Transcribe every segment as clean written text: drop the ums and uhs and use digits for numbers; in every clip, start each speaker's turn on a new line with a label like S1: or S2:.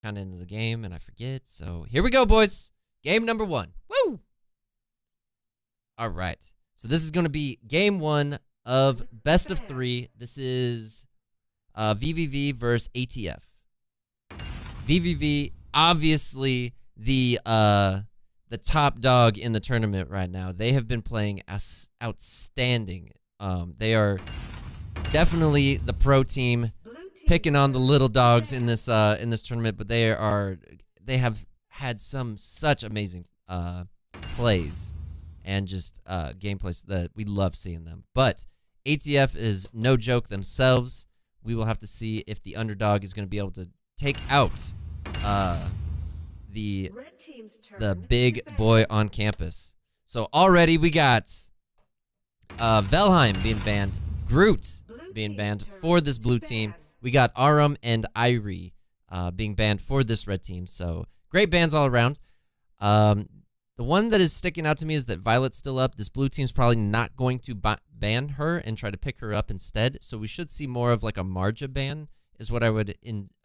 S1: kind of into the game and I forget. So here we go, boys. Game number 1. Woo! All right. So this is going to be game 1 of best of 3. This is veniVidivici versus ATF. veniVidivici, obviously the top dog in the tournament right now. They have been playing outstanding. They are definitely the pro team, picking on the little dogs in this tournament, but they have had such amazing plays and just gameplays that we love seeing them. But ATF is no joke themselves. We will have to see if the underdog is going to be able to take out the big boy on campus. So already we got Velheim being banned, Groot being banned for this blue team. We got Arum and Irie being banned for this red team. So great bans all around. The one that is sticking out to me is that Violet's still up. This blue team's probably not going to ban her and try to pick her up instead. So we should see more of like a Marja ban is what I would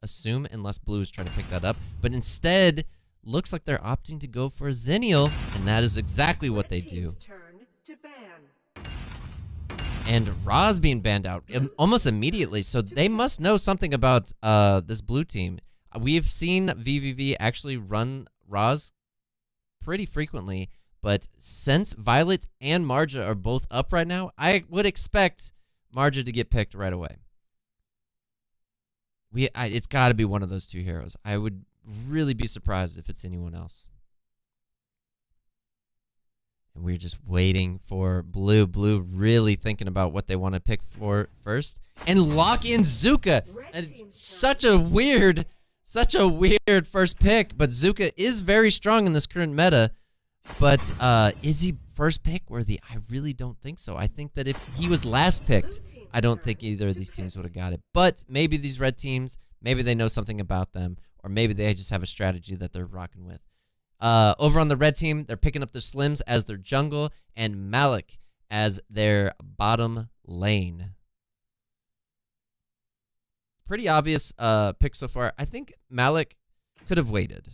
S1: assume, unless blue is trying to pick that up. But instead, looks like they're opting to go for a Xennial, and that is exactly what they do. And Ra's being banned out almost immediately, so they must know something about this blue team. We've seen veniVidivici actually run Ra's pretty frequently, but since Violet and Marja are both up right now, I would expect Marja to get picked right away. It's got to be one of those two heroes. I would really be surprised if it's anyone else. And we're just waiting for blue. Blue really thinking about what they want to pick for first. And lock in Zuka. And such a weird first pick. But Zuka is very strong in this current meta. But is he first pick worthy? I really don't think so. I think that if he was last picked, I don't think either of these teams would have got it. But maybe these red teams, maybe they know something about them. Or maybe they just have a strategy that they're rocking with. Over on the red team, they're picking up their Slims as their jungle and Malik as their bottom lane. Pretty obvious pick so far. I think Malik could have waited,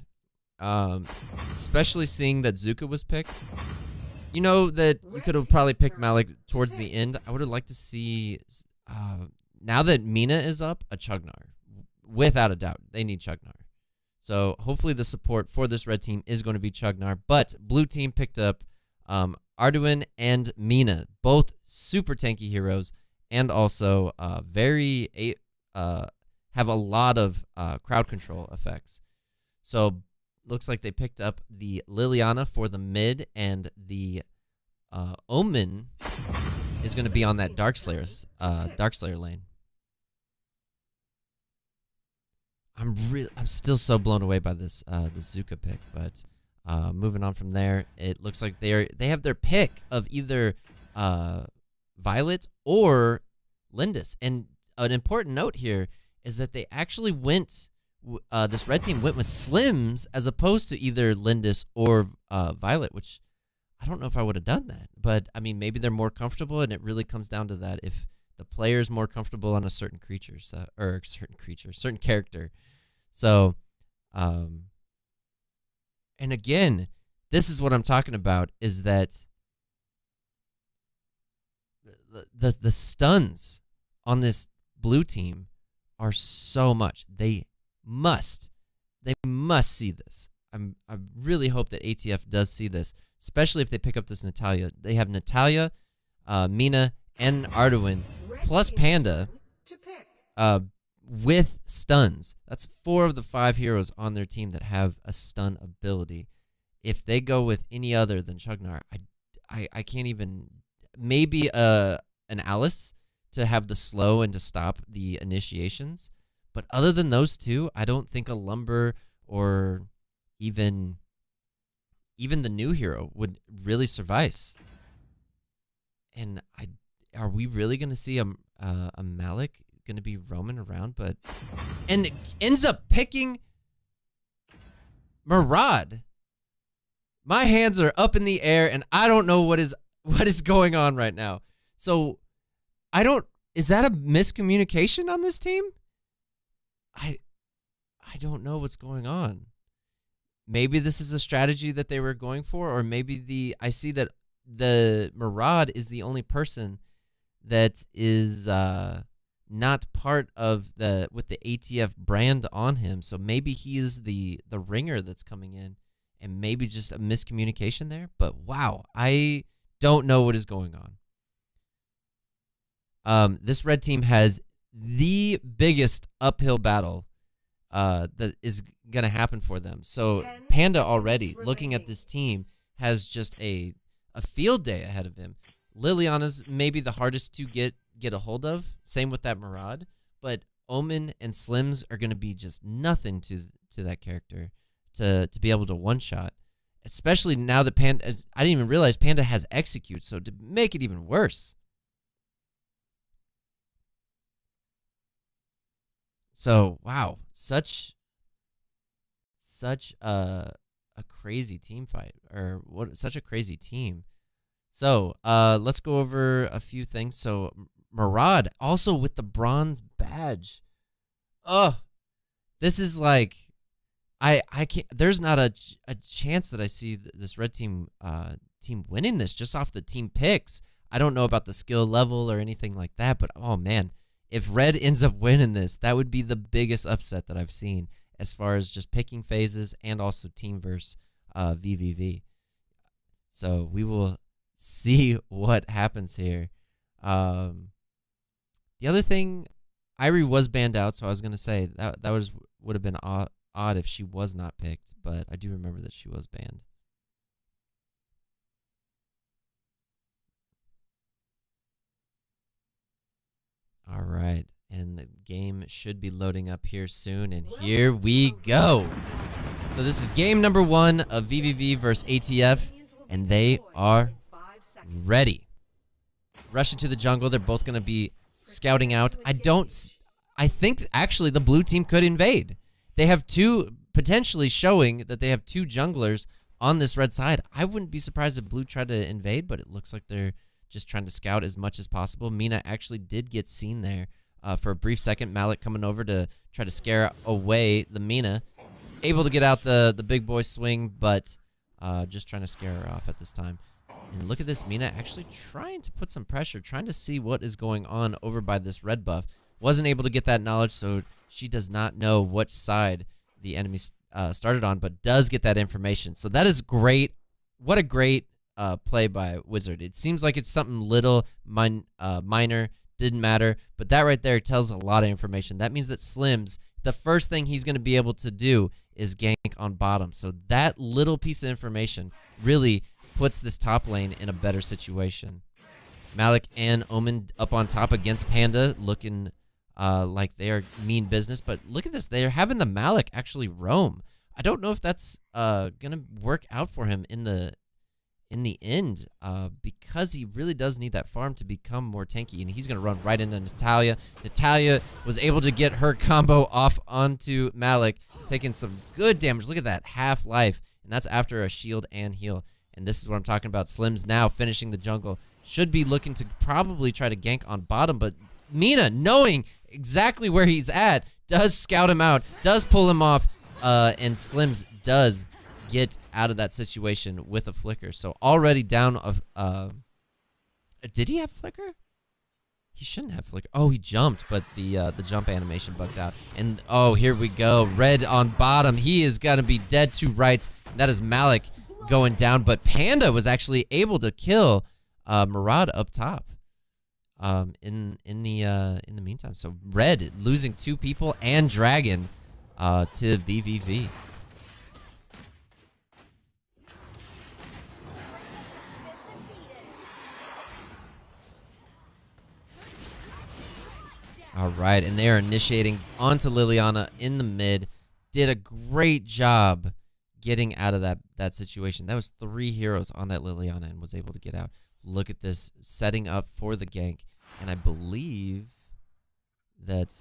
S1: especially seeing that Zuka was picked. You know that you could have probably picked Malik towards the end. I would have liked to see, now that Mina is up, a Chugnar. Without a doubt, they need Chugnar. So hopefully the support for this red team is going to be Chugnar. But blue team picked up Arduin and Mina, both super tanky heroes, and also have a lot of crowd control effects. So looks like they picked up the Liliana for the mid, and the Omen is going to be on that Darkslayer lane. I'm still so blown away by this Zuka pick, but moving on from there, it looks like they have their pick of either Violet or Lindis. And an important note here is that they actually went. This red team went with Slims as opposed to either Lindis or Violet, which I don't know if I would have done that. But I mean, maybe they're more comfortable, and it really comes down to that. If the player's more comfortable on a certain certain character. So, and again, this is what I'm talking about, is that the stuns on this blue team are so much. They must see this. I really hope that ATF does see this, especially if they pick up this Natalia. They have Natalia, Mina, and Arduin, plus Panda, with stuns. That's 4 of the 5 heroes on their team that have a stun ability. If they go with any other than Chugnar, I can't even. Maybe an Alice to have the slow and to stop the initiations. But other than those two, I don't think a Lumber or even the new hero would really suffice. And are we really going to see a Malik going to be roaming around? And it ends up picking Murad. My hands are up in the air, and I don't know what is going on right now. So is that a miscommunication on this team? I don't know what's going on. Maybe this is a strategy that they were going for, or maybe I see that the Murad is the only person that is not part of with the ATF brand on him. So maybe he is the ringer that's coming in, and maybe just a miscommunication there. But wow, I don't know what is going on. This red team has the biggest uphill battle that is going to happen for them. So Panda already, looking at this team, has just a field day ahead of him. Liliana's maybe the hardest to get a hold of. Same with that Murad. But Omen and Slims are going to be just nothing to that character to be able to one-shot. Especially now that Panda, I didn't even realize Panda has Execute, so to make it even worse. So, wow, such a crazy team fight, or such a crazy team. So, let's go over a few things. So, Murad also with the bronze badge. This is like, I can't. There's not a chance that I see this red team winning this just off the team picks. I don't know about the skill level or anything like that, but oh man, if red ends up winning this, that would be the biggest upset that I've seen as far as just picking phases and also team versus VVV. So we will see what happens here. The other thing, Irie was banned out, so I was gonna say that would have been odd if she was not picked, but I do remember that she was banned. All right, and the game should be loading up here soon, and here we go. So this is game number 1 of VVV versus ATF, and they are ready. Rush into the jungle. They're both going to be scouting out. I think actually the blue team could invade. They have potentially showing that they have 2 junglers on this red side. I wouldn't be surprised if blue tried to invade, but it looks like they're just trying to scout as much as possible. Mina actually did get seen there for a brief second. Malik coming over to try to scare away the Mina. Able to get out the big boy swing, but just trying to scare her off at this time. And look at this, Mina actually trying to put some pressure, trying to see what is going on over by this red buff. Wasn't able to get that knowledge, so she does not know which side the enemy started on, but does get that information. So that is great. What a great play by Wizard. It seems like it's something little, minor, didn't matter, but that right there tells a lot of information. That means that Slims, the first thing he's going to be able to do is gank on bottom. So that little piece of information really puts this top lane in a better situation. Malik and Omen up on top against Panda, looking like they are mean business. But look at this. They're having the Malik actually roam. I don't know if that's going to work out for him in the end, because he really does need that farm to become more tanky, and he's going to run right into Natalia. Natalia was able to get her combo off onto Malik, taking some good damage. Look at that, half life, and that's after a shield and heal. And this is what I'm talking about. Slims now finishing the jungle. Should be looking to probably try to gank on bottom, but Mina, knowing exactly where he's at, does scout him out, does pull him off, and Slims does get out of that situation with a flicker. So already down of did he have flicker? He shouldn't have flicker. Oh, he jumped, but the jump animation bugged out. And oh, here we go. Red on bottom. He is gonna be dead to rights. That is Malik going down, but Panda was actually able to kill Murad up top. In the meantime, so Red losing 2 people and Dragon to VVV. All right, and they are initiating onto Liliana in the mid. Did a great job getting out of that situation. That was 3 heroes on that Liliana and was able to get out. Look at this, setting up for the gank. And I believe that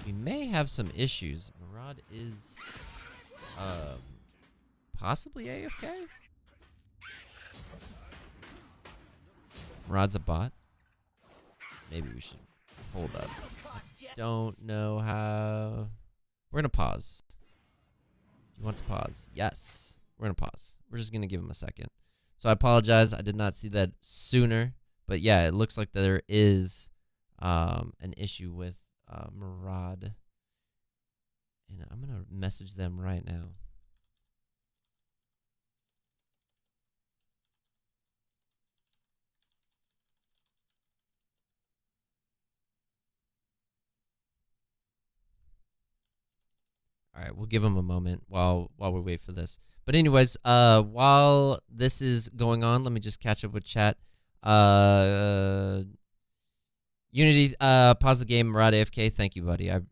S1: we may have some issues. Murad is possibly AFK? Murad's a bot. Maybe we should hold up. Don't know how. We're gonna pause. Do you want to pause? Yes. We're gonna pause. We're just gonna give him a second. So I apologize. I did not see that sooner. But yeah, it looks like there is an issue with Murad. And I'm gonna message them right now. All right, we'll give them a moment while we wait for this. But anyways, while this is going on, let me just catch up with chat. Unity, pause the game. Murad AFK. Thank you, buddy. I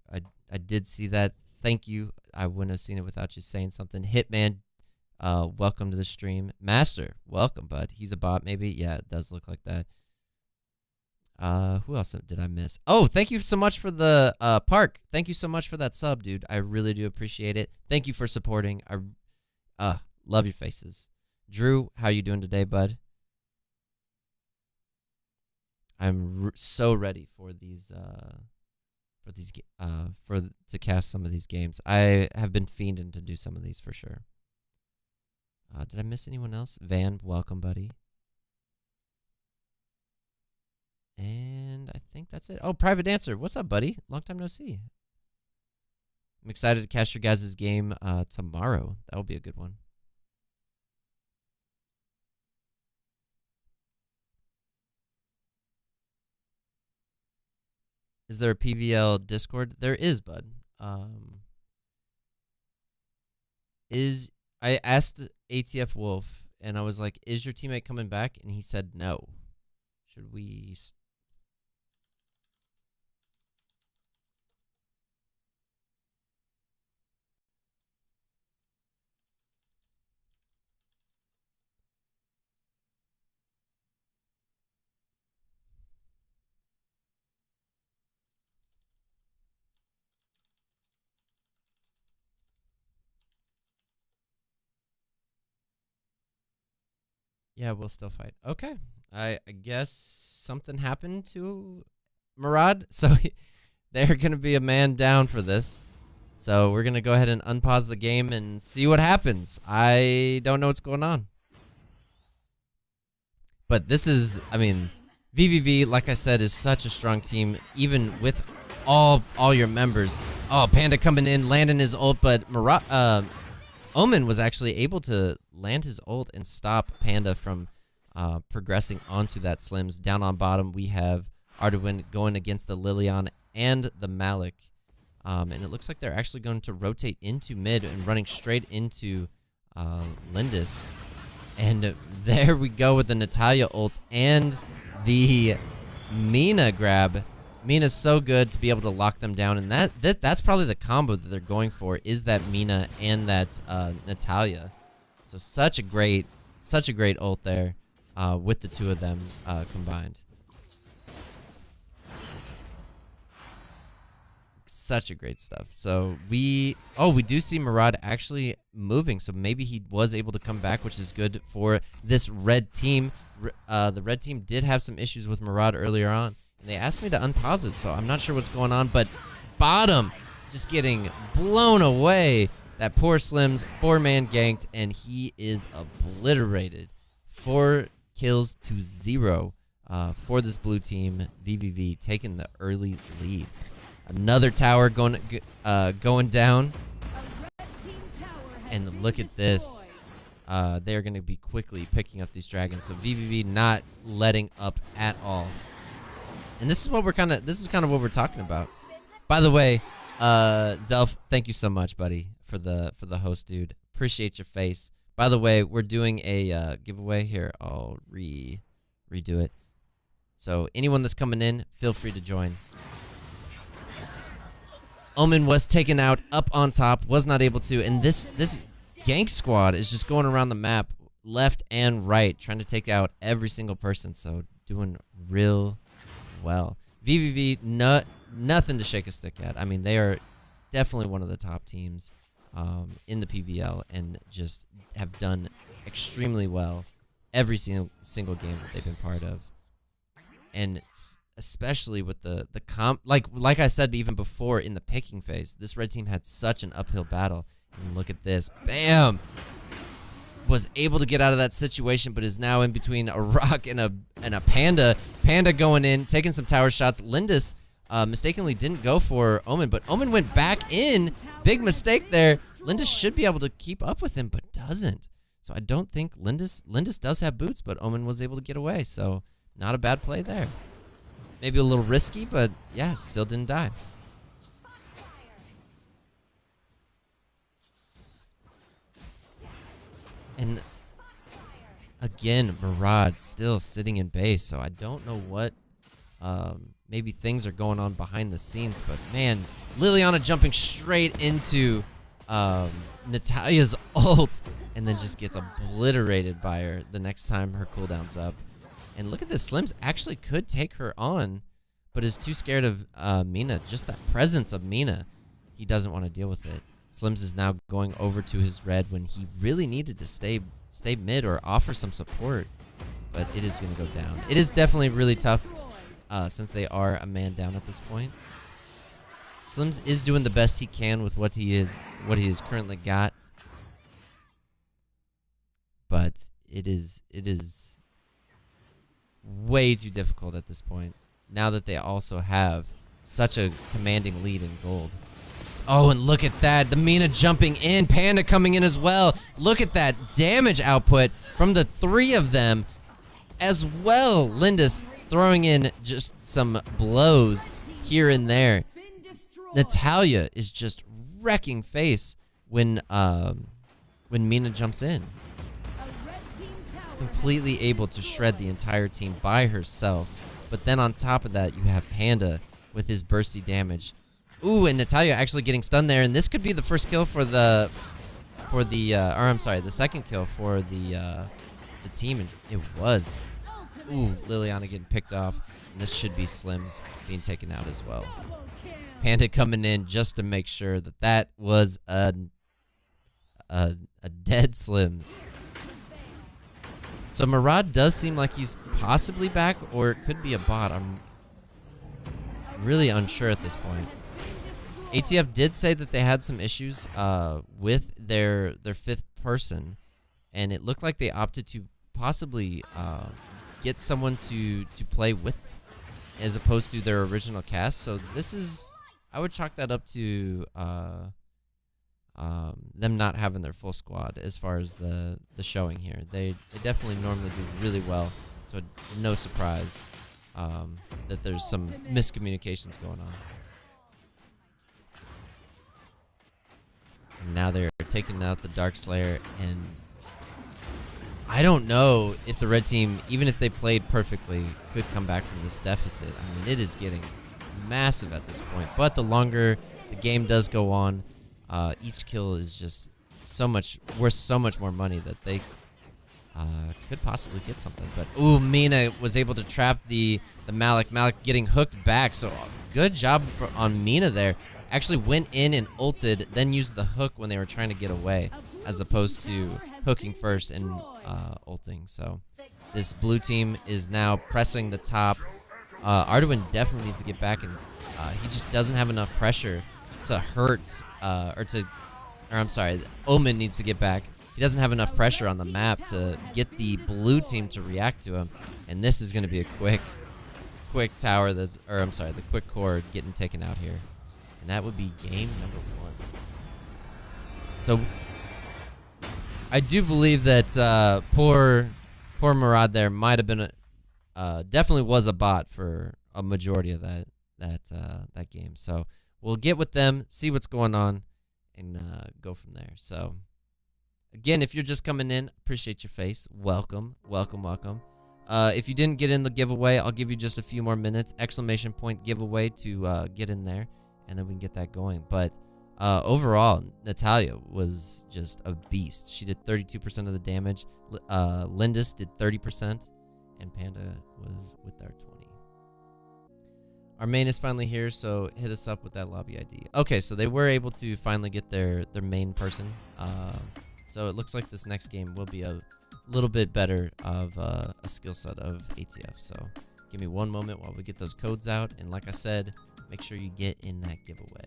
S1: did see that. Thank you. I wouldn't have seen it without you saying something. Hitman, welcome to the stream. Master, welcome, bud. He's a bot, maybe. Yeah, it does look like that. Who else did I miss? Oh, thank you so much for the Park. Thank you so much for that sub, dude. I really do appreciate it. Thank you for supporting. I love your faces. Drew, how you doing today, bud? I'm so ready for these to cast some of these games. I have been fiending to do some of these for sure. Did I miss anyone else? Van, welcome, buddy. And I think that's it. Oh, Private Dancer. What's up, buddy? Long time no see. I'm excited to catch your guys' game tomorrow. That'll be a good one. Is there a PVL Discord? There is, bud. I asked ATF Wolf, and I was like, is your teammate coming back? And he said no. Should we... Yeah, we'll still fight. Okay. I guess something happened to Murad. So they're going to be a man down for this. So we're going to go ahead and unpause the game and see what happens. I don't know what's going on. But this is, I mean, VVV, like I said, is such a strong team, even with all your members. Oh, Panda coming in, landing his ult, but Omen was actually able to land his ult and stop Panda from progressing onto that Slims. Down on bottom, we have Arduin going against the Lilian and the Malik. And it looks like they're actually going to rotate into mid and running straight into Lindis. And there we go with the Natalia ult and the Mina grab. Mina's so good to be able to lock them down, and that's probably the combo that they're going for, is that Mina and that Natalia. So such a great ult there with the two of them combined. Such a great stuff. So we do see Murad actually moving, so maybe he was able to come back, which is good for this red team. The red team did have some issues with Murad earlier on, and they asked me to unpause it, so I'm not sure what's going on, but bottom just getting blown away. That poor Slims, 4-man ganked, and he is obliterated. 4 kills to 0 for this blue team. VVV taking the early lead. Another tower going down. And look at this. They're going to be quickly picking up these dragons. So VVV not letting up at all. And this is what we're kind of what we're talking about. By the way, Zelf, thank you so much, buddy, for the host, dude. Appreciate your face. By the way, we're doing a giveaway here. I'll redo it. So anyone that's coming in, feel free to join. Omen was taken out up on top, was not able to, and this gank squad is just going around the map left and right, trying to take out every single person. So doing real well. VVV, nothing to shake a stick at. I mean, they are definitely one of the top teams in the PVL, and just have done extremely well every single game that they've been part of. And especially with the comp, like I said even before in the picking phase, this red team had such an uphill battle. And look at this, bam! Was able to get out of that situation, but is now in between a rock and a panda. Panda going in, taking some tower shots. Lindis mistakenly didn't go for Omen, but Omen went back in. Big mistake there. Lindis should be able to keep up with him, but doesn't. So I don't think Lindis does have boots, but Omen was able to get away. So not a bad play there. Maybe a little risky, but yeah, still didn't die. And again, Murad still sitting in base, so I don't know what, maybe things are going on behind the scenes, but man, Liliana jumping straight into Natalia's ult and then just gets obliterated by her the next time her cooldown's up. And look at this, Slims actually could take her on, but is too scared of Mina. Just that presence of Mina, he doesn't want to deal with it. Slims is now going over to his red when he really needed to stay mid or offer some support, but it is going to go down. It is definitely really tough since they are a man down at this point. Slims is doing the best he can with what he has currently got, but it is way too difficult at this point, now that they also have such a commanding lead in gold. Oh, and look at that. The Mina jumping in. Panda coming in as well. Look at that damage output from the three of them as well. Lindis throwing in just some blows here and there. Natalia is just wrecking face when Mina jumps in. Completely able to shred the entire team by herself. But then on top of that, you have Panda with his bursty damage. Ooh, and Natalia actually getting stunned there, and this could be the first kill the second kill for the team, and it was. Ooh, Liliana getting picked off, and this should be Slims being taken out as well. Panda coming in just to make sure that was a dead Slims. So Murad does seem like he's possibly back, or it could be a bot. I'm really unsure at this point. ATF did say that they had some issues with their fifth person, and it looked like they opted to possibly get someone to play with them, as opposed to their original cast. So this is, I would chalk that up to them not having their full squad as far as the showing here. They definitely normally do really well, so no surprise that there's some miscommunications going on. And now they're taking out the Dark Slayer, and I don't know if the red team, even if they played perfectly, could come back from this deficit. I mean, it is getting massive at this point. But the longer the game does go on, each kill is just worth so much more money that they could possibly get something. But ooh, Mina was able to trap the Malik. Malik getting hooked back. So good job on Mina there. Actually went in and ulted, then used the hook when they were trying to get away, as opposed to hooking first and ulting. So this blue team is now pressing the top. Arduin definitely needs to get back, and he just doesn't have enough pressure to hurt, Omen needs to get back. He doesn't have enough pressure on the map to get the blue team to react to him, and this is going to be a quick tower, the quick core getting taken out here. And that would be game number 1. So I do believe that poor Murad there might have been definitely was a bot for a majority of that game. So we'll get with them, see what's going on, and go from there. So again, if you're just coming in, appreciate your face. Welcome. If you didn't get in the giveaway, I'll give you just a few more minutes. Exclamation point giveaway to get in there, and then we can get that going. But overall, Natalia was just a beast. She did 32% of the damage. Lindis did 30%, and Panda was with our 20. Our main is finally here, so hit us up with that lobby ID. Okay, so they were able to finally get their main person. So it looks like this next game will be a little bit better of a skill set of ATF. So Give me one moment while we get those codes out. And like I said, make sure you get in that giveaway.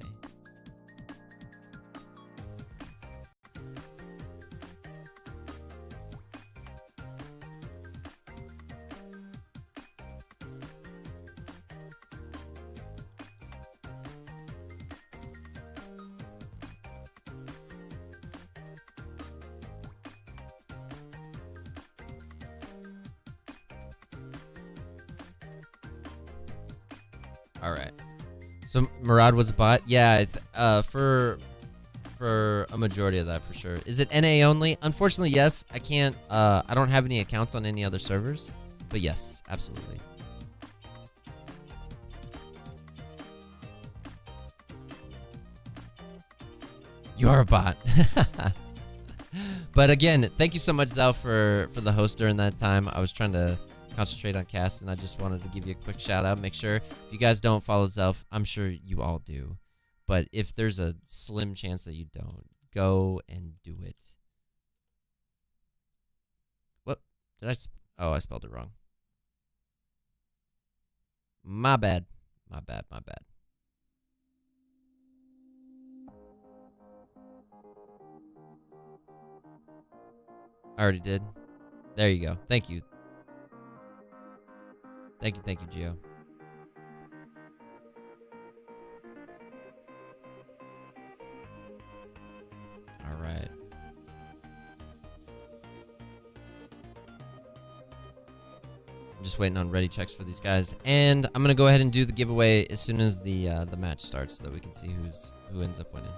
S1: All right. So Murad was a bot. Yeah, for a majority of that for sure. Is it NA only? Unfortunately, yes. I can't. I don't have any accounts on any other servers, but yes, absolutely. You are a bot. But again, thank you so much, Zal, for the host during that time. I was trying to concentrate on cast, and I just wanted to give you a quick shout out. Make sure if you guys don't follow Zelf, I'm sure you all do, but if there's a slim chance that you don't, go and do it. What did I? Oh, I spelled it wrong. My bad. My bad. My bad. I already did. There you go. Thank you. Thank you, Gio. All right. I'm just waiting on ready checks for these guys, and I'm gonna go ahead and do the giveaway as soon as the match starts, so that we can see who ends up winning.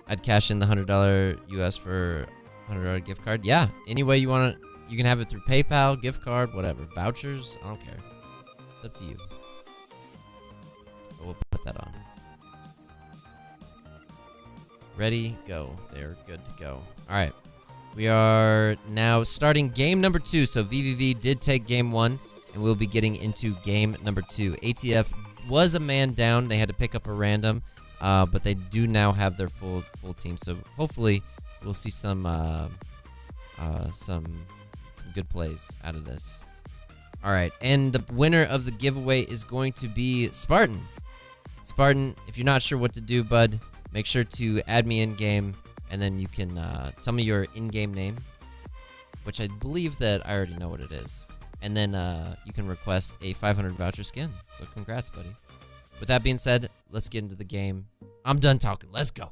S1: I'd cash in the $100 US for $100 gift card. Yeah, any way you want it. You can have it through PayPal, gift card, whatever. Vouchers, I don't care. It's up to you. But we'll put that on. Ready, go. They're good to go. All right. We are now starting game number 2. So VVV did take game 1, and we'll be getting into game number 2. ATF was a man down. They had to pick up a random, but they do now have their full team. So hopefully we'll see some good plays out of this. All right, and the winner of the giveaway is going to be Spartan. Spartan, if you're not sure what to do, bud, make sure to add me in game, and then you can tell me your in-game name, which I believe that I already know what it is, and then you can request a 500 voucher skin. So congrats, buddy. With that being said, let's get into the game. I'm done talking. Let's go.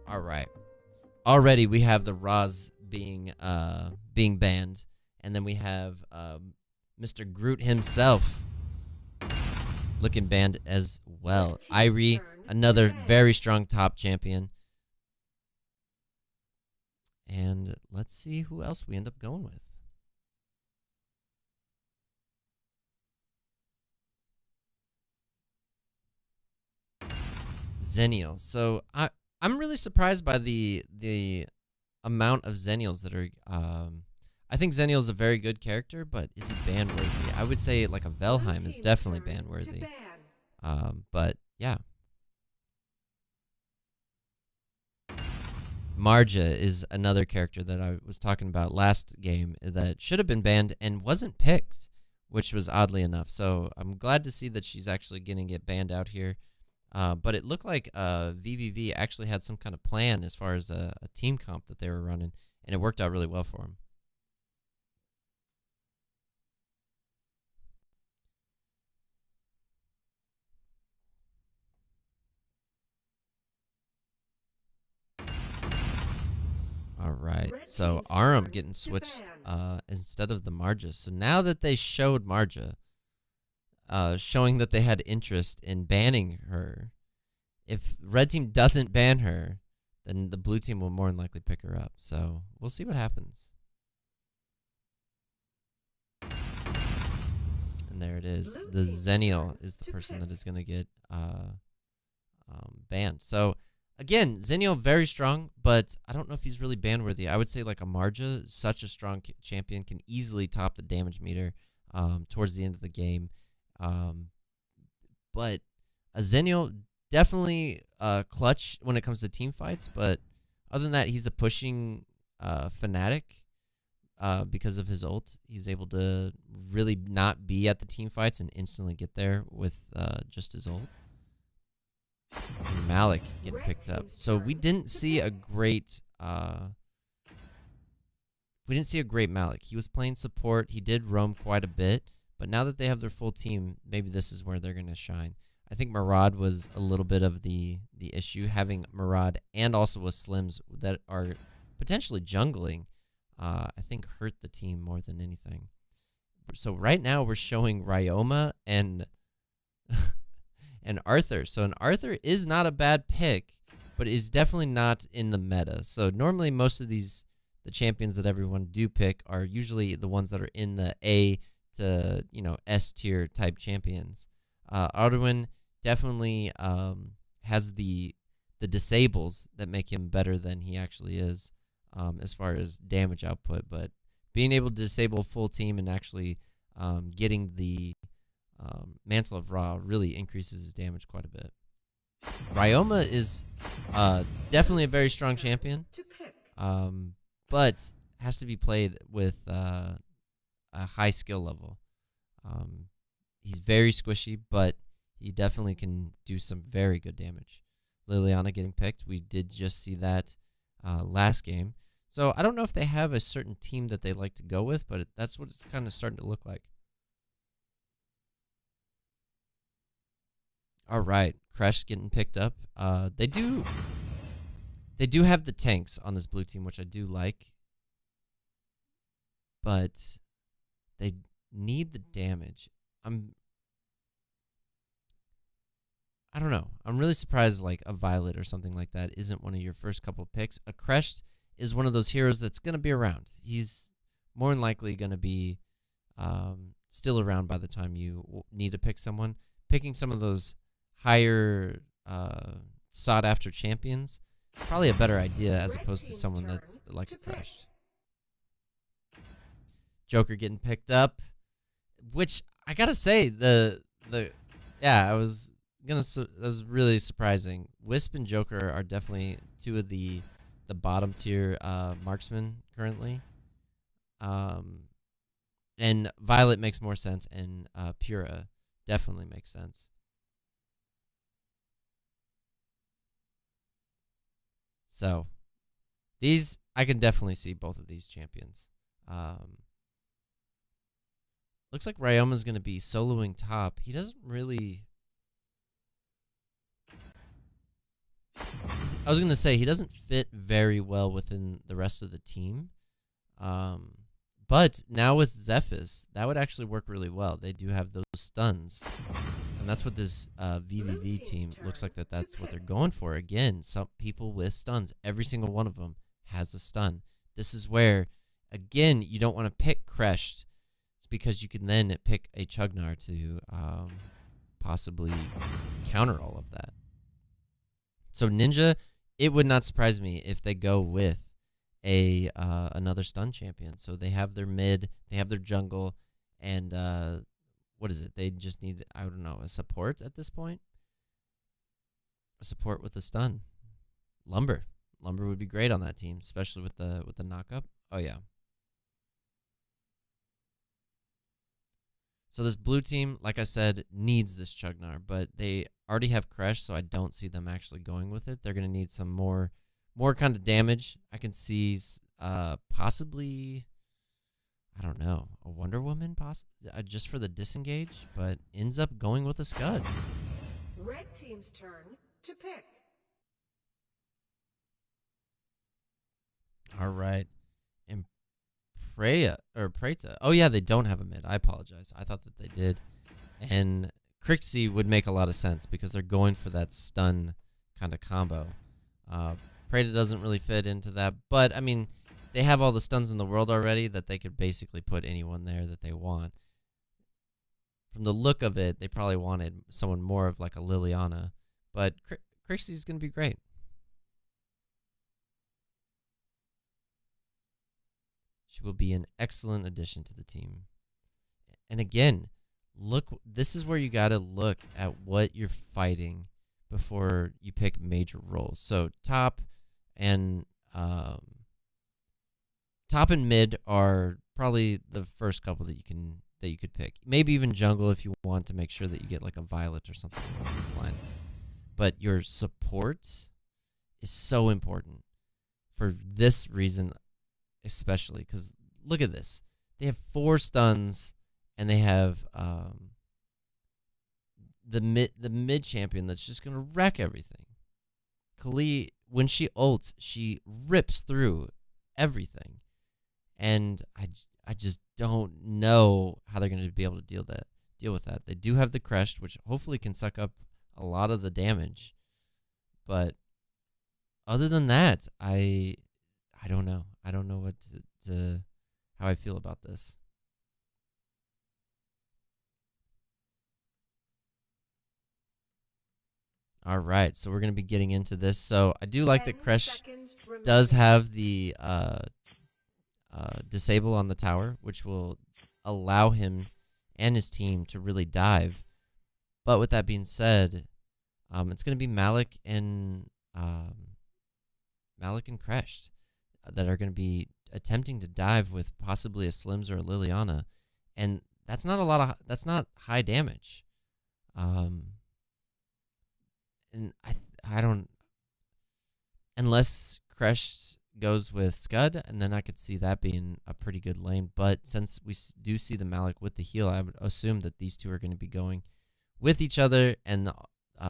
S1: All right. Already we have the Roz being banned, and then we have Mr. Groot himself looking banned as well. Irie, another very strong top champion. And let's see who else we end up going with. Zenial. So I'm really surprised by the amount of Zenials that are. I think Zenial is a very good character, but is he ban worthy? I would say like a Velheim is definitely ban worthy. But yeah, Marja is another character that I was talking about last game that should have been banned and wasn't picked, which was oddly enough. So I'm glad to see that she's actually going to get banned out here. But it looked like VVV actually had some kind of plan as far as a team comp that they were running, and it worked out really well for them. All right, so Aram getting switched instead of the Marja. So now that they showed Marja, showing that they had interest in banning her, if red team doesn't ban her, then the blue team will more than likely pick her up. So we'll see what happens. And there it is. The Zenial is the person that is going to get banned. So again, Zenial very strong, but I don't know if he's really ban worthy. I would say like a Marja, such a strong champion, can easily top the damage meter towards the end of the game. But a Zenial definitely clutch when it comes to team fights, but other than that, he's a pushing fanatic. Because of his ult, he's able to really not be at the team fights and instantly get there with just his ult. And Malik getting picked up. So we didn't see a great Malik. He was playing support. He did roam quite a bit, but now that they have their full team, maybe this is where they're going to shine. I think Murad was a little bit of the issue, having Murad and also with Slims that are potentially jungling. I think hurt the team more than anything. So right now we're showing Ryoma and and Arthur. So an Arthur is not a bad pick, but is definitely not in the meta. So normally most of the champions that everyone do pick are usually the ones that are in the A to S tier type champions. Arduin definitely has the disables that make him better than he actually is. As far as damage output, but being able to disable a full team and actually getting the Mantle of Ra really increases his damage quite a bit. Ryoma is definitely a very strong champion, but has to be played with a high skill level. He's very squishy, but he definitely can do some very good damage. Liliana getting picked, we did just see that last game. So I don't know if they have a certain team that they like to go with, but that's what it's kind of starting to look like. All right, Crash getting picked up. They do have the tanks on this blue team, which I do like, but they need the damage. I don't know. I'm really surprised like a Violet or something like that isn't one of your first couple picks. A Crest is one of those heroes that's going to be around. He's more than likely going to be still around by the time you need to pick someone. Picking some of those higher sought-after champions, probably a better idea as opposed to someone that's like a Crest. Joker getting picked up, which I gotta say, that was really surprising. Wisp and Joker are definitely two of the bottom tier marksmen currently. And Violet makes more sense, and Pura definitely makes sense. So these, I can definitely see both of these champions. Looks like Ryoma's going to be soloing top. He doesn't really... I was going to say, he doesn't fit very well within the rest of the team. But now with Zephys, that would actually work really well. They do have those stuns. And that's what this VVV team looks like, that's what they're going for. Again, some people with stuns. Every single one of them has a stun. This is where, again, you don't want to pick Crest, because you can then pick a Chugnar to possibly counter all of that. So Ninja, it would not surprise me if they go with another stun champion. So they have their mid, they have their jungle, and what is it? They just need, I don't know, a support at this point. A support with a stun. Lumber would be great on that team, especially with the knock-up. Oh yeah. So this blue team, like I said, needs this Chugnar, but they already have Crash, so I don't see them actually going with it. They're going to need some more kind of damage. I can see possibly, I don't know, a Wonder Woman just for the disengage, but ends up going with a Scud.
S2: Red team's turn to pick.
S1: All right. And Preta. Oh, yeah, they don't have a mid. I apologize. I thought that they did. And Crixie would make a lot of sense because they're going for that stun kind of combo. Preta doesn't really fit into that. But, I mean, they have all the stuns in the world already that they could basically put anyone there that they want. From the look of it, they probably wanted someone more of like a Liliana. But Crixie's going to be great. She will be an excellent addition to the team. And again, look, this is where you got to look at what you're fighting before you pick major roles. So top and mid are probably the first couple that you could pick. Maybe even jungle if you want to make sure that you get like a Violet or something along those lines. But your support is so important for this reason, especially because look at this. They have 4 stuns, and they have the mid champion that's just gonna wreck everything. Kali, when she ults, she rips through everything, and I just don't know how they're gonna be able to deal with that. They do have the Crest, which hopefully can suck up a lot of the damage, but other than that, I don't know. I don't know what how I feel about this. All right, so we're going to be getting into this. So I do like that Kresh does have the disable on the tower, which will allow him and his team to really dive. But with that being said, it's going to be Malik and Kresh that are going to be attempting to dive with possibly a Slims or a Liliana, and that's not high damage. And I don't, unless Kresh goes with Scud, and then I could see that being a pretty good lane. But since we do see the Malik with the heal, I would assume that these two are going to be going with each other, and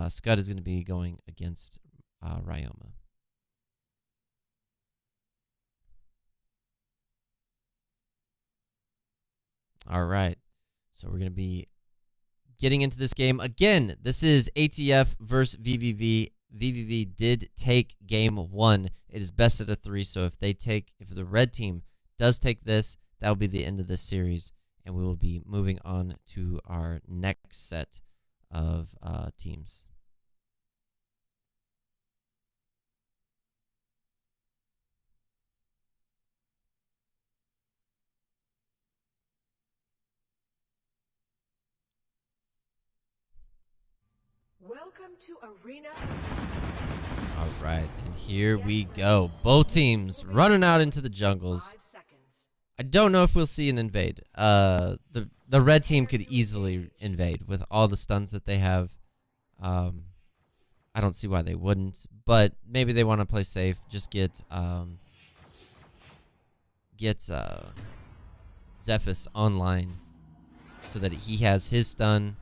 S1: Scud is going to be going against Ryoma. All right, so we're going to be getting into this game. Again, this is ATF versus veniVidivici. veniVidivici did take game 1. It is best out of 3, so if the red team does take this, that will be the end of this series, and we will be moving on to our next set of teams.
S2: Welcome to Arena.
S1: All right, and here we go. Both teams running out into the jungles.
S2: 5 seconds.
S1: I don't know if we'll see an invade. The red team could easily invade with all the stuns that they have. I don't see why they wouldn't, but maybe they want to play safe. Just get Zephys online so that he has his stun.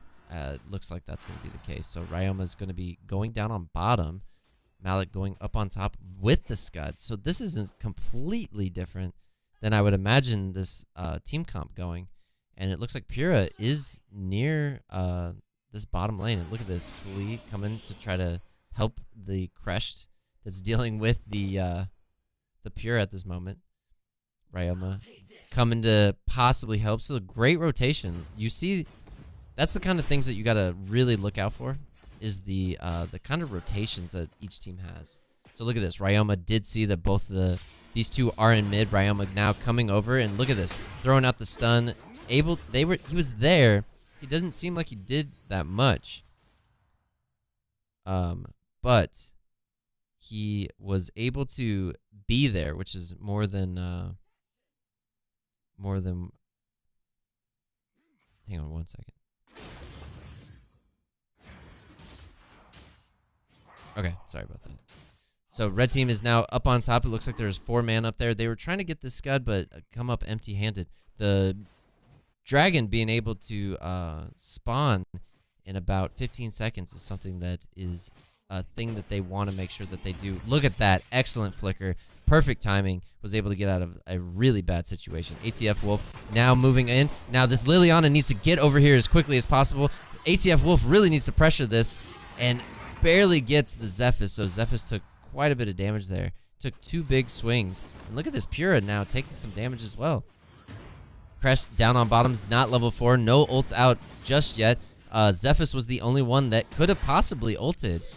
S1: Looks like that's going to be the case. So Ryoma is going to be going down on bottom. Malik going up on top with the Scud. So this isn't completely different than I would imagine this team comp going. And it looks like Pura is near this bottom lane. And look at this. Kuli coming to try to help the Crest that's dealing with the Pura at this moment. Ryoma coming to possibly help. So a great rotation. You see, that's the kind of things that you got to really look out for, is the kind of rotations that each team has. So look at this. Ryoma did see that both these two are in mid. Ryoma now coming over, and look at this, throwing out the stun. He was there. He doesn't seem like he did that much. But he was able to be there, which is more than hang on one second. Okay, sorry about that. So red team is now up on top. It looks like there's 4 man up there. They were trying to get this Scud, but come up empty-handed. The dragon being able to spawn in about 15 seconds is something that is a thing that they want to make sure that they do. Look at that. Excellent flicker. Perfect timing. Was able to get out of a really bad situation. ATF Wolf now moving in. Now this Liliana needs to get over here as quickly as possible. ATF Wolf really needs to pressure this, and barely gets the Zephys. So Zephys took quite a bit of damage there. Took 2 big swings. And look at this Pura now taking some damage as well. Crest down on bottoms, not level 4. No ults out just yet. Zephys was the only one that could have possibly ulted,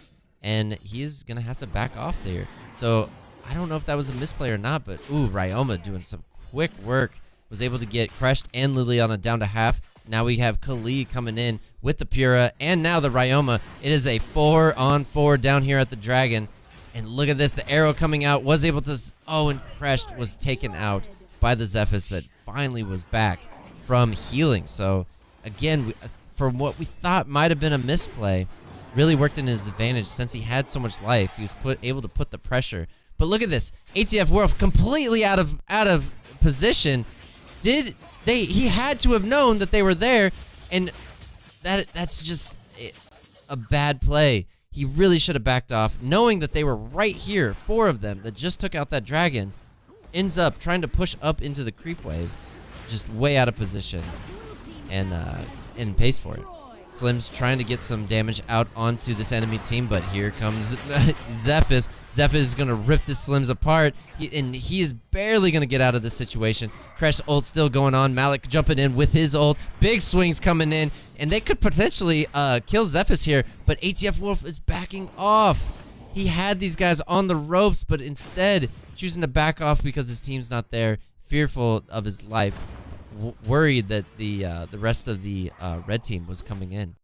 S1: and he is going to have to back off there. So I don't know if that was a misplay or not, but ooh, Ryoma doing some quick work. Was able to get Crest and Liliana down to half. Now we have Kali coming in with the Pura and now the Ryoma. It is a 4-on-4 down here at the Dragon. And look at this, the arrow coming out was able to, and Crest was taken out by the Zephyrus that finally was back from healing. So again, from what we thought might have been a misplay, really worked in his advantage since he had so much life. He was able to put the pressure. But look at this, ATF Wolf completely out of position. He had to have known that they were there, and that's just a bad play. He really should have backed off, knowing that they were right here, 4 of them that just took out that Dragon. Ends up trying to push up into the creep wave, just way out of position, and pays for it. Slim's trying to get some damage out onto this enemy team, but here comes Zephyrus. Zephyrus is going to rip the Slims apart, and he is barely going to get out of this situation. Crash ult still going on. Malik jumping in with his ult. Big swings coming in, and they could potentially kill Zephyrus here, but ATF Wolf is backing off. He had these guys on the ropes, but instead choosing to back off because his team's not there, fearful of his life. Worried that the rest of the red team was coming in.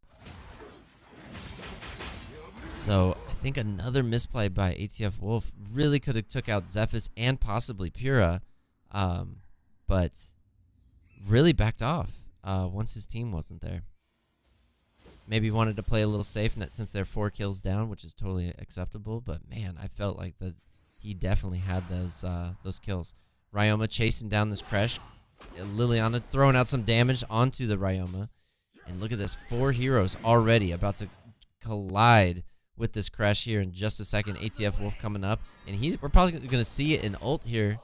S1: So I think another misplay by ATF Wolf really could have took out Zephyrus and possibly Pura, but really backed off once his team wasn't there. Maybe wanted to play a little safe since they're 4 kills down, which is totally acceptable. But man, I felt like that he definitely had those kills. Ryoma chasing down this Crash. Liliana throwing out some damage onto the Ryoma. And look at this, 4 heroes already about to collide with this Crash here in just a second. ATF Wolf coming up, and we're probably going to see an ult here.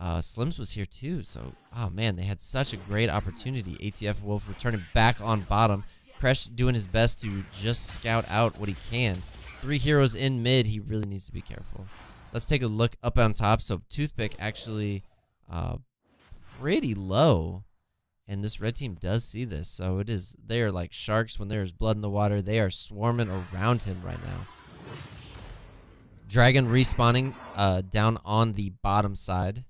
S1: Slims was here too, so, oh man, they had such a great opportunity. ATF Wolf returning back on bottom. Crash doing his best to just scout out what he can. 3 heroes in mid, he really needs to be careful. Let's take a look up on top. So Toothpick actually pretty low, and this red team does see this. So they are like sharks when there is blood in the water. They are swarming around him right now. Dragon respawning down on the bottom side.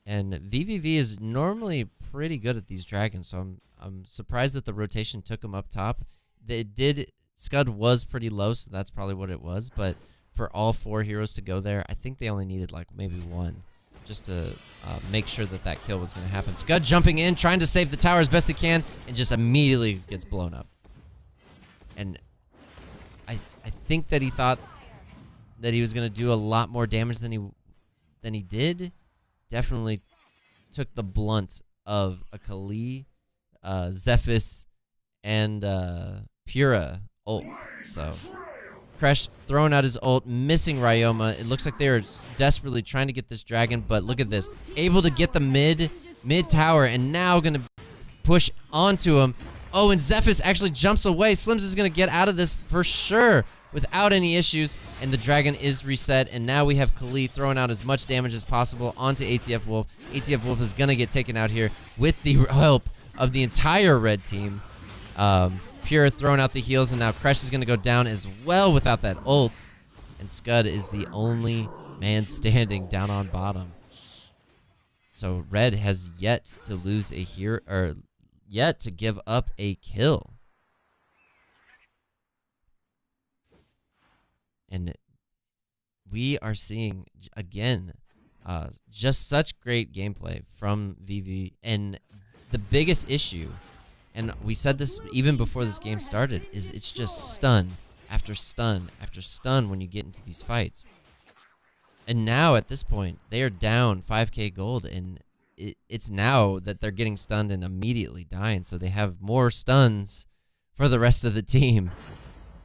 S1: And veniVidivici is normally pretty good at these dragons, so I'm surprised that the rotation took him up top. Scud was pretty low, so that's probably what it was, but for all 4 heroes to go there, I think they only needed like maybe 1 just to make sure that kill was going to happen. Scud jumping in, trying to save the tower as best he can, and just immediately gets blown up. And I think that he thought that he was going to do a lot more damage than he did. Definitely took the blunt of a Kali, Zephyrus, and Pura ult. So Crash throwing out his ult, missing Ryoma. It looks like they're desperately trying to get this Dragon, but look at this. Able to get the mid tower, and now going to push onto him. Oh, and Zephyrus actually jumps away. Slims is going to get out of this for sure without any issues, and the Dragon is reset, and now we have Kali throwing out as much damage as possible onto ATF Wolf. ATF Wolf is going to get taken out here with the help of the entire red team. Pure throwing out the heals, and now Crash is going to go down as well without that ult, and Scud is the only man standing down on bottom. So red has yet to lose a hero, or yet to give up a kill. And we are seeing, again, just such great gameplay from veniVidivici. And the biggest issue, and we said this even before this game started, is it's just stun after stun after stun when you get into these fights. And now, at this point, they are down 5k gold, and it's now that they're getting stunned and immediately dying, so they have more stuns for the rest of the team.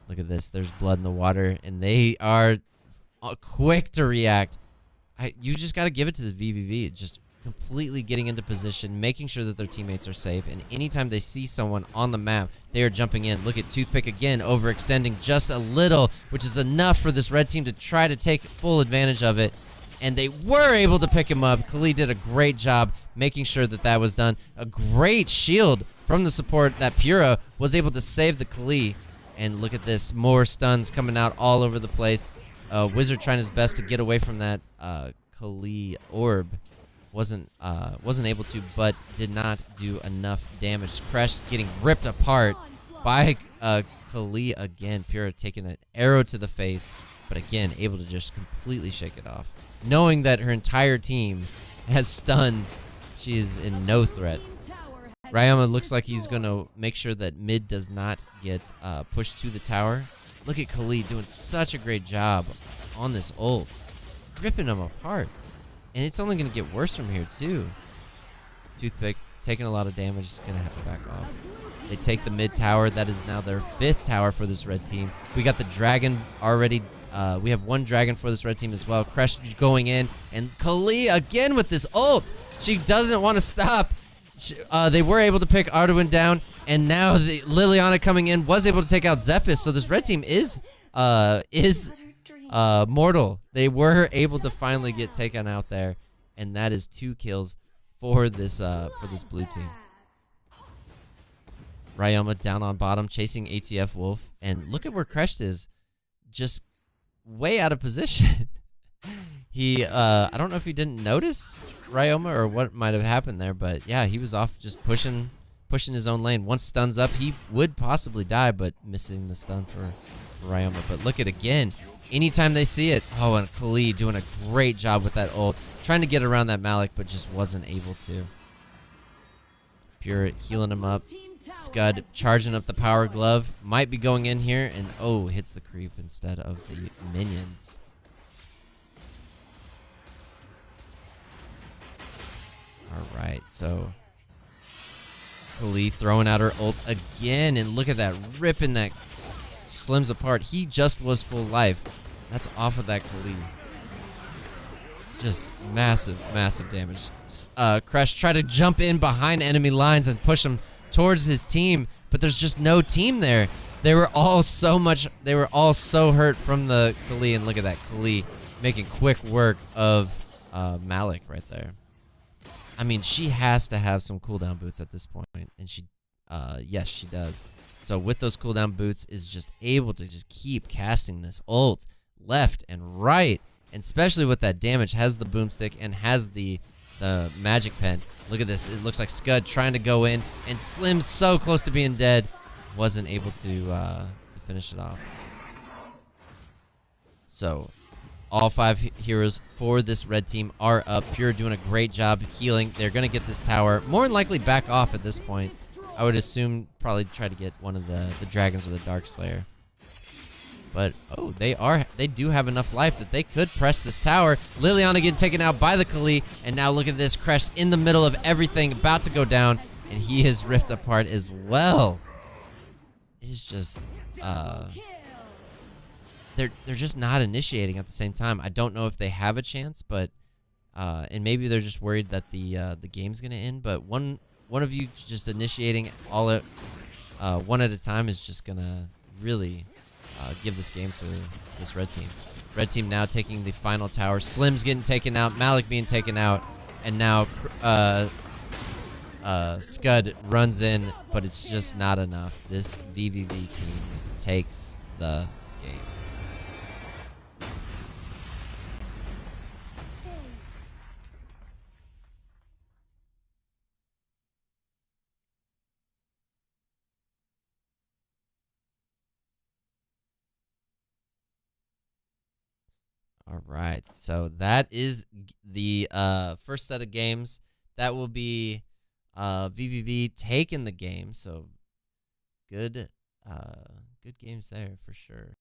S1: Look at this. There's blood in the water, and they are quick to react. You just got to give it to the veniVidivici. Just completely getting into position, making sure that their teammates are safe, and anytime they see someone on the map, they are jumping in. Look at Toothpick again, overextending just a little, which is enough for this red team to try to take full advantage of it, and they were able to pick him up. Kali did a great job making sure that was done. A great shield from the support that Pura was able to save the Kali. And look at this, more stuns coming out all over the place. Wizard trying his best to get away from that Kali orb. wasn't able to, but did not do enough damage. Crash getting ripped apart by Kali again. Pyrrha taking an arrow to the face, but again able to just completely shake it off, knowing that her entire team has stuns. She is in no threat. Ryoma looks like he's gonna make sure that mid does not get pushed to the tower. Look at Kali doing such a great job on this ult, ripping them apart. And it's only going to get worse from here, too. Toothpick taking a lot of damage, is going to have to back off. They take the mid tower. That is now their 5th tower for this red team. We got the dragon already. We have 1 dragon for this red team as well. Crash going in. And Kali again with this ult. She doesn't want to stop. They were able to pick Arduin down. And now Liliana coming in was able to take out Zephys. So this red team is mortal. They were able to finally get taken out there, and that is 2 kills for this blue team. Ryoma down on bottom chasing ATF Wolf, and look at where Cresht is, just way out of position. He I don't know if he didn't notice Ryoma or what might have happened there, but yeah, he was off just pushing his own lane. Once stun's up, he would possibly die, but missing the stun for Ryoma. But look at again. Anytime they see it, oh, and Kali doing a great job with that ult, trying to get around that Malik, but just wasn't able to. Pure healing him up. Scud charging up the power glove, might be going in here, and oh, hits the creep instead of the minions. All right, so Kali throwing out her ult again, and look at that, ripping that Slims apart. He just was full life. That's off of that Kali. Just massive, massive damage. Crash tried to jump in behind enemy lines and push him towards his team, but there's just no team there. They were all so hurt from the Kali, and look at that Kali making quick work of Malik right there. I mean, she has to have some cooldown boots at this point, and she, yes, she does. So with those cooldown boots, is just able to just keep casting this ult left and right, and especially with that damage, has the boomstick and has the magic pen. Look at this. It looks like Scud trying to go in, and Slim's so close to being dead, wasn't able to finish it off. So all 5 heroes for this red team are up. Pure doing a great job healing. They're going to get this tower. More than likely back off at this point. I would assume probably try to get one of the dragons or the Dark Slayer. But, oh, they do have enough life that they could press this tower. Liliana getting taken out by the Kali, and now look at this, Crest in the middle of everything, about to go down, and he is ripped apart as well. It's just, they're just not initiating at the same time. I don't know if they have a chance, but, and maybe they're just worried that the game's gonna end, but one of you just initiating all at one at a time is just gonna really give this game to this red team. Red team now taking the final tower. Slim's getting taken out, Malik being taken out, and now Scud runs in, but it's just not enough. This VVV team takes the game. All right, so that is the first set of games. That will be VVV taking the game. So good games there for sure.